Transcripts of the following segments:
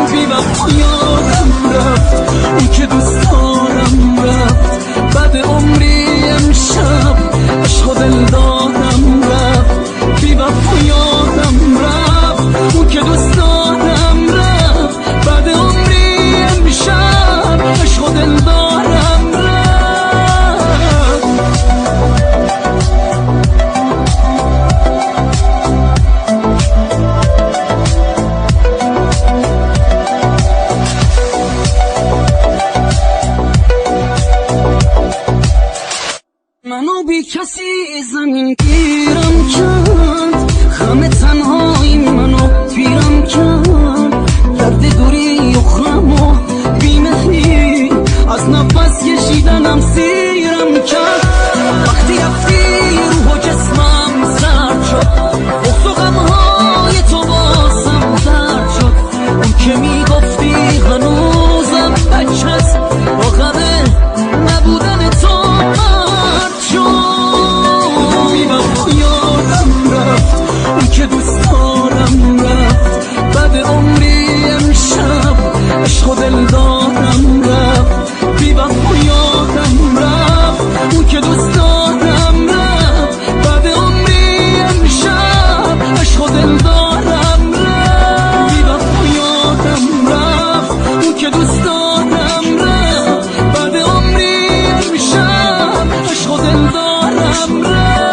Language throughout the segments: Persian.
بی وفا یادم رفت اون که دوست دارم رفت بعد عمری امشب عشق و دل دارم رفت بی وفا یادم رفت اون که دوست دارم رفت بعد عمری امشب عشق و دل دارم رفت منو بی کسی زمین گیرم کرد غم تنهایی منو پیرم کرد درد دوری اخرم و بیمهری از نفس کشیدنم سیرم کرد وقتی رفتی روح و جسمم سرد شد بغض و غمهای تو بازم درد شد اون که میگفتی هنوزم بچه‌ست با غم نبودن تو که دوست دارم رفت بعد عمری امشب عشق و دل دارم رفت بی وفا یادم رفت اون که دوست دارم رفت بعد عمری امشب عشق و دل دارم رفت بی وفا یادم رفت اون که دوست دارم رفت بعد عمری امشب عشق و دل دارم رفت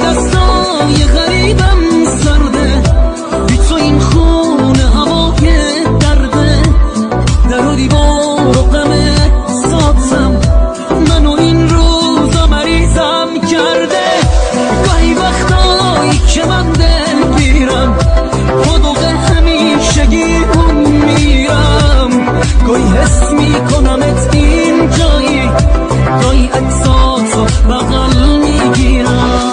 دستای غریبم سرده بی تو این خونه هوای درده در و دیوار و غم ساتم منو این روزا مریضم کرده گاهی وقتایی که من دل بیرم خودوق همیشگیمون میرم گاهی حس میکنمت این جایی گاهی عکساتو بغل میگیرم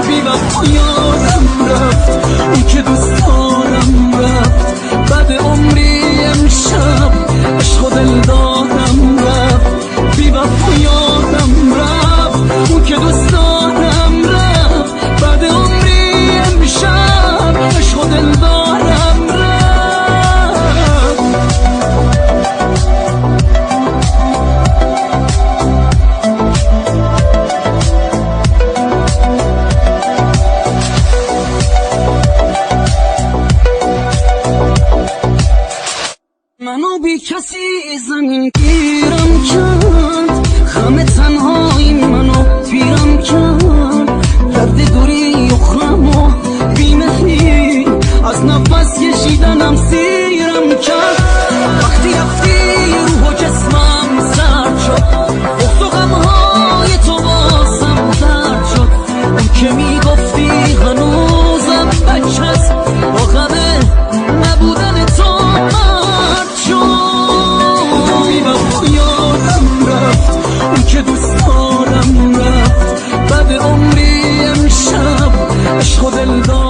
بی وفا یادم رفت اون که دوست دارم رفت بعد عمری امشب عشق و دل دارم رفت بی وفا یادم رفت اون که دوست دارم رفت بعد عمری امشب عشق و دل دارم رفت منو بی کسی زمین گیرم کرد غم تنهایی منو پیرم کرد درد دوری اخرم و بیمهری از نفس کشیدنم سیرم کرد وقتی رفتی روح و جسمم سرد شد بغض و غمهای تو بازم درد شد اون که میگفتی هنوزم بچه‌ست با غم نبودن تو یادم رفت اون که دوست دارم رفت بعد عمری امشب عشق و دل دارم